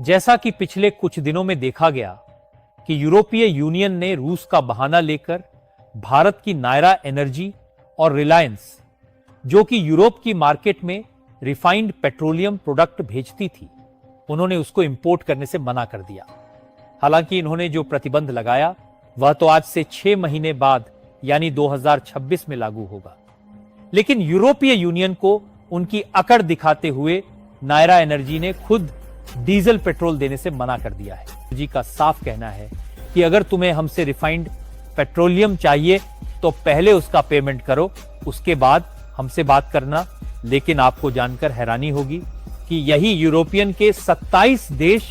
जैसा कि पिछले कुछ दिनों में देखा गया कि यूरोपीय यूनियन ने रूस का बहाना लेकर भारत की नायरा एनर्जी और रिलायंस, जो कि यूरोप की मार्केट में रिफाइंड पेट्रोलियम प्रोडक्ट भेजती थी, उन्होंने उसको इंपोर्ट करने से मना कर दिया। हालांकि इन्होंने जो प्रतिबंध लगाया वह तो आज से 6 महीने बाद यानी 2026 में लागू होगा। लेकिन यूरोपीय यूनियन को उनकी अकड़ दिखाते हुए नायरा एनर्जी ने खुद डीजल पेट्रोल देने से मना कर दिया है। जी का साफ कहना है कि अगर तुम्हें हमसे रिफाइंड पेट्रोलियम चाहिए तो पहले उसका पेमेंट करो, उसके बाद हमसे बात करना। लेकिन आपको जानकर हैरानी होगी कि यही यूरोपियन के 27 देश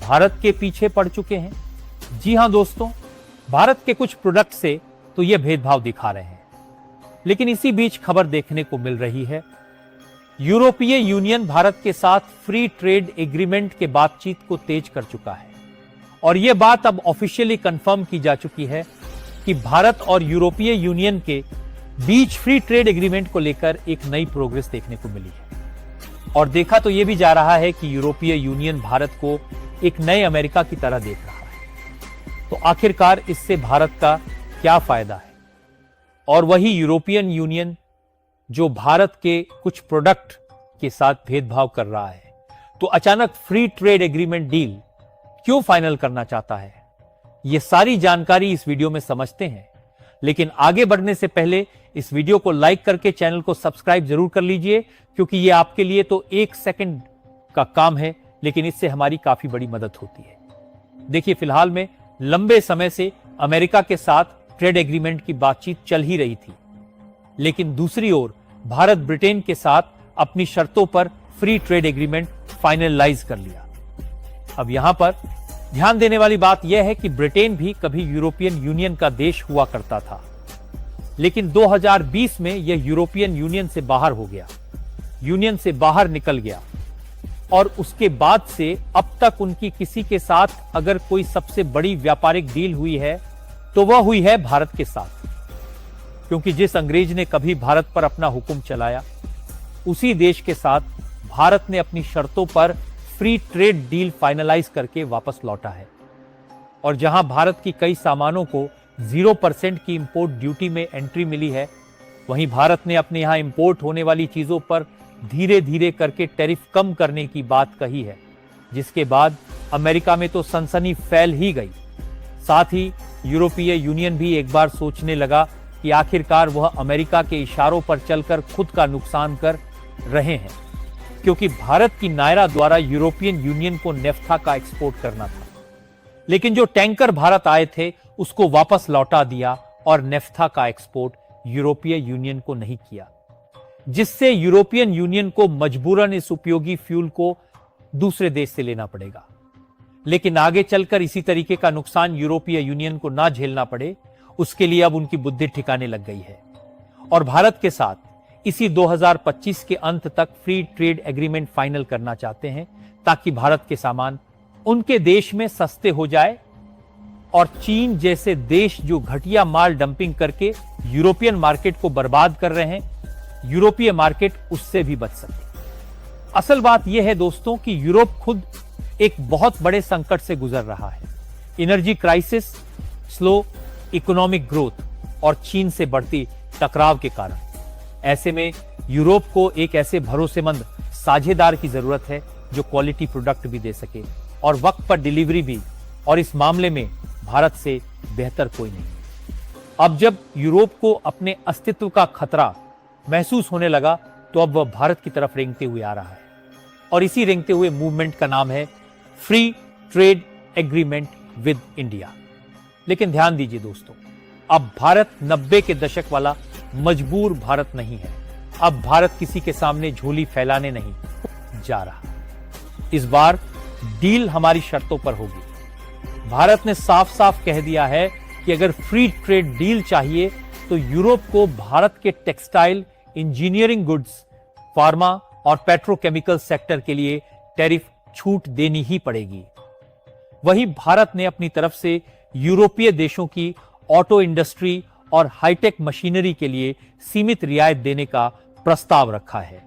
भारत के पीछे पड़ चुके हैं। जी हां दोस्तों, भारत के कुछ प्रोडक्ट से तो यह भेदभाव दिखा रहे हैं। लेकिन इसी बीच खबर देखने को मिल रही है, यूरोपीय यूनियन भारत के साथ फ्री ट्रेड एग्रीमेंट के बातचीत को तेज कर चुका है और यह बात अब ऑफिशियली कंफर्म की जा चुकी है कि भारत और यूरोपीय यूनियन के बीच फ्री ट्रेड एग्रीमेंट को लेकर एक नई प्रोग्रेस देखने को मिली है। और देखा तो यह भी जा रहा है कि यूरोपीय यूनियन भारत को एक नए अमेरिका की तरह देख रहा है। तो आखिरकार इससे भारत का क्या फायदा है? और वही यूरोपियन यूनियन जो भारत के कुछ प्रोडक्ट के साथ भेदभाव कर रहा है, तो अचानक फ्री ट्रेड एग्रीमेंट डील क्यों फाइनल करना चाहता है? यह सारी जानकारी इस वीडियो में समझते हैं। लेकिन आगे बढ़ने से पहले इस वीडियो को लाइक करके चैनल को सब्सक्राइब जरूर कर लीजिए, क्योंकि यह आपके लिए तो 1 सेकंड का काम है, लेकिन इससे हमारी काफी बड़ी मदद होती है। देखिए, फिलहाल में लंबे समय से अमेरिका के साथ ट्रेड एग्रीमेंट की बातचीत चल ही रही थी, लेकिन दूसरी ओर भारत ब्रिटेन के साथ अपनी शर्तों पर फ्री ट्रेड एग्रीमेंट फाइनलाइज कर लिया। अब यहां पर ध्यान देने वाली बात यह है कि ब्रिटेन भी कभी यूरोपियन यूनियन का देश हुआ करता था, लेकिन 2020 में यह यूरोपियन यूनियन से बाहर हो गया, यूनियन से बाहर निकल गया। और उसके बाद से अब तक उनकी किसी के साथ अगर कोई सबसे बड़ी व्यापारिक डील हुई है तो वह हुई है भारत के साथ, क्योंकि जिस अंग्रेज ने कभी भारत पर अपना हुक्म चलाया, उसी देश के साथ भारत ने अपनी शर्तों पर फ्री ट्रेड डील फाइनलाइज करके वापस लौटा है। और जहां भारत की कई सामानों को 0% की इंपोर्ट ड्यूटी में एंट्री मिली है, वहीं भारत ने अपने यहां इंपोर्ट होने वाली चीजों पर धीरे धीरे करके टैरिफ कम करने की बात कही है, जिसके बाद अमेरिका में तो सनसनी फैल ही गई। साथ ही यूरोपीय यूनियन भी एक बार सोचने लगा कि आखिरकार वह अमेरिका के इशारों पर चलकर खुद का नुकसान कर रहे हैं, क्योंकि भारत की नायरा द्वारा यूरोपियन यूनियन को नेफ्था का एक्सपोर्ट करना था। लेकिन जो टैंकर भारत आए थे उसको वापस लौटा दिया और नेफ्था का एक्सपोर्ट यूरोपीय यूनियन को नहीं किया, जिससे यूरोपियन यूनियन को मजबूरन इस उपयोगी फ्यूल को दूसरे देश से लेना पड़ेगा। लेकिन आगे चलकर इसी तरीके का नुकसान यूरोपीय यूनियन को ना झेलना पड़े, उसके लिए अब उनकी बुद्धि ठिकाने लग गई है और भारत के साथ इसी 2025 के अंत तक फ्री ट्रेड एग्रीमेंट फाइनल करना चाहते हैं, ताकि भारत के सामान उनके देश में सस्ते हो जाए और चीन जैसे देश जो घटिया माल डंपिंग करके यूरोपियन मार्केट को बर्बाद कर रहे हैं, यूरोपीय मार्केट उससे भी बच सके। असल बात यह है दोस्तों कि यूरोप खुद एक बहुत बड़े संकट से गुजर रहा है। Energy crisis, slow economic growth और चीन से बढ़ती टकराव के कारण। ऐसे में यूरोप को एक ऐसे भरोसेमंद साझेदार की जरूरत है जो क्वालिटी प्रोडक्ट भी दे सके और वक्त पर डिलीवरी भी, और इस मामले में भारत से बेहतर कोई नहीं। अब जब यूरोप को अपने अस्तित्व का खतरा महसूस होने लगा, तो अब वह भारत की तरफ रेंगते हुए आ रहा है और इसी रेंगते हुए मूवमेंट का नाम है free trade agreement with India. लेकिन ध्यान दीजिए दोस्तों, अब भारत 90 के दशक वाला मजबूर भारत नहीं है। अब भारत किसी के सामने झोली फैलाने नहीं जा रहा। इस बार डील हमारी शर्तों पर होगी। भारत ने साफ साफ कह दिया है कि अगर फ्री ट्रेड डील चाहिए तो यूरोप को भारत के टेक्सटाइल, इंजीनियरिंग गुड्स, फार्मा और पेट्रोकेमिकल सेक्टर के लिए टैरिफ छूट देनी ही पड़ेगी। वहीं भारत ने अपनी तरफ से यूरोपीय देशों की ऑटो इंडस्ट्री और हाईटेक मशीनरी के लिए सीमित रियायत देने का प्रस्ताव रखा है।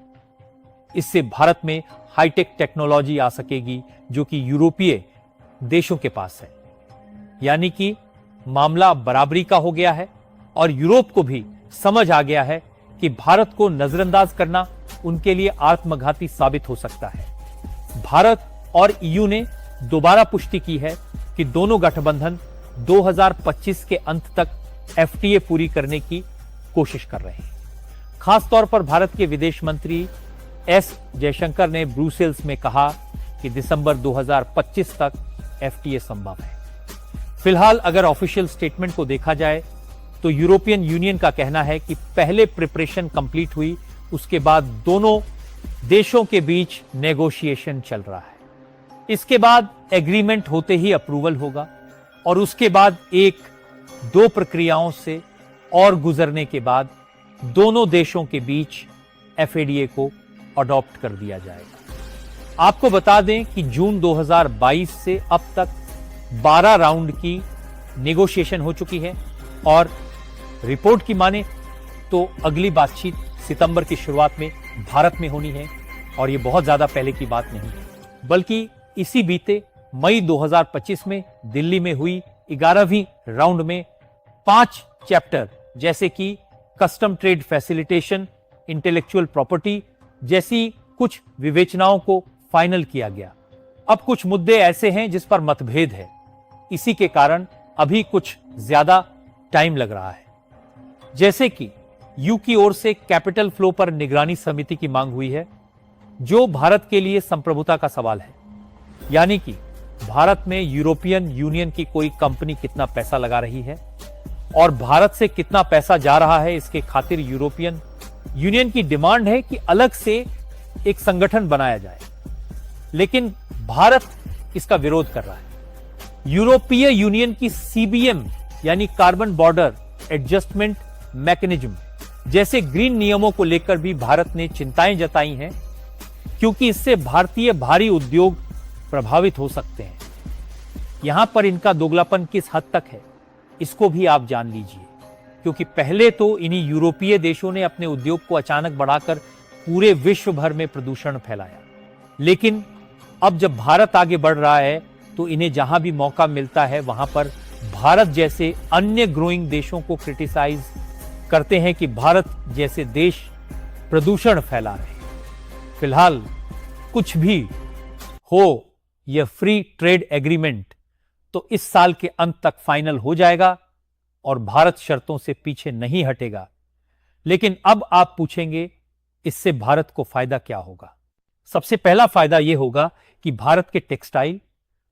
इससे भारत में हाईटेक टेक्नोलॉजी आ सकेगी जो कि यूरोपीय देशों के पास है। यानी कि मामला बराबरी का हो गया है और यूरोप को भी समझ आ गया है कि भारत को नजरअंदाज करना उनके लिए आत्मघाती साबित हो सकता है। भारत और ईयू ने दोबारा पुष्टि की है कि दोनों गठबंधन 2025 के अंत तक एफटीए पूरी करने की कोशिश कर रहे हैं। खासतौर पर भारत के विदेश मंत्री एस जयशंकर ने ब्रुसेल्स में कहा कि दिसंबर 2025 तक एफटीए संभव है। फिलहाल अगर ऑफिशियल स्टेटमेंट को देखा जाए तो यूरोपियन यूनियन का कहना है कि पहले प्रिपरेशन कंप्लीट हुई, उसके बाद दोनों देशों के बीच नेगोशिएशन चल रहा है। इसके बाद एग्रीमेंट होते ही अप्रूवल होगा और उसके बाद 1-2 प्रक्रियाओं से और गुजरने के बाद दोनों देशों के बीच एफएडीए को अडॉप्ट कर दिया जाएगा। आपको बता दें कि जून 2022 से अब तक 12 राउंड की नेगोशिएशन हो चुकी है और रिपोर्ट की माने तो अगली बातचीत सितंबर की शुरुआत में भारत में होनी है और यह बहुत ज्यादा पहले की बात नहीं है, बल्कि इसी बीते मई 2025 में दिल्ली में हुई 11वीं राउंड में 5 चैप्टर जैसे कि custom trade facilitation, intellectual property जैसी कुछ विवेचनाओं को फाइनल किया गया। अब कुछ मुद्दे ऐसे हैं जिस पर मतभेद है, इसी के कारण अभी कुछ ज्यादा टाइम लग रहा है। जैसे कि यू की ओर से कैपिटल फ्लो पर निगरानी समिति की मांग हुई है, जो भारत के लिए संप्रभुता का सवाल है। यानी कि भारत में यूरोपियन यूनियन की कोई कंपनी कितना पैसा लगा रही है और भारत से कितना पैसा जा रहा है, इसके खातिर यूरोपियन यूनियन की डिमांड है कि अलग से एक संगठन बनाया जाए, लेकिन भारत इसका विरोध कर रहा है। यूरोपीय यूनियन की सीबीएम यानी कार्बन बॉर्डर एडजस्टमेंट मैकेनिज्म जैसे ग्रीन नियमों को लेकर भी भारत ने चिंताएं जताई हैं, क्योंकि इससे भारतीय भारी उद्योग प्रभावित हो सकते हैं। यहां पर इनका दोगलापन किस हद तक है, इसको भी आप जान लीजिए, क्योंकि पहले तो इन्हीं यूरोपीय देशों ने अपने उद्योग को अचानक बढ़ाकर पूरे विश्व भर में प्रदूषण फैलाया, लेकिन अब जब भारत आगे बढ़ रहा है तो इन्हें जहां भी मौका मिलता है वहां पर भारत जैसे अन्य ग्रोइंग देशों को क्रिटिसाइज करते हैं कि भारत जैसे देश प्रदूषण फैला रहे हैं। फिलहाल कुछ भी हो, यह फ्री ट्रेड एग्रीमेंट तो इस साल के अंत तक फाइनल हो जाएगा और भारत शर्तों से पीछे नहीं हटेगा। लेकिन अब आप पूछेंगे इससे भारत को फायदा क्या होगा? सबसे पहला फायदा यह होगा कि भारत के textile,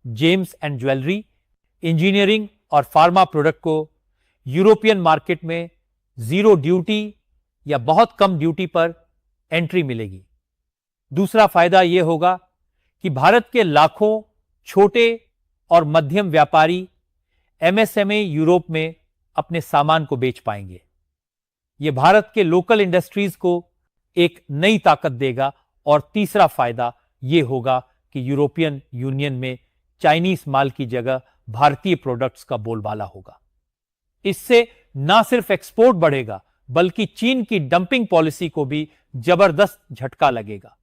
James and jewellery, engineering और फार्मा प्रोडक्ट को यूरोपियन मार्केट में जीरो ड्यूटी या बहुत कम ड्यूटी पर एंट्री मिलेगी। दूसरा फायदा यह होगा कि भारत के लाखों छोटे और मध्यम व्यापारी एमएसएमई यूरोप में अपने सामान को बेच पाएंगे। यह भारत के लोकल इंडस्ट्रीज को एक नई ताकत देगा। और तीसरा फायदा यह होगा कि यूरोपियन यूनियन में चाइनीज माल की जगह भारतीय प्रोडक्ट्स का बोलबाला होगा। इससे ना सिर्फ एक्सपोर्ट बढ़ेगा बल्कि चीन की डंपिंग पॉलिसी को भी जबरदस्त झटका लगेगा।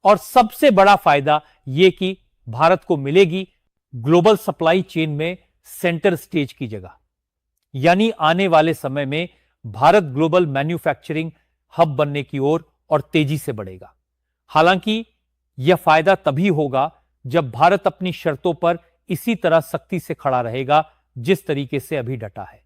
और सबसे बड़ा फायदा यह कि भारत को मिलेगी ग्लोबल सप्लाई चेन में सेंटर स्टेज की जगह। यानी आने वाले समय में भारत ग्लोबल मैन्युफैक्चरिंग हब बनने की ओर और तेजी से बढ़ेगा। हालांकि यह फायदा तभी होगा जब भारत अपनी शर्तों पर इसी तरह सख्ती से खड़ा रहेगा जिस तरीके से अभी डटा है।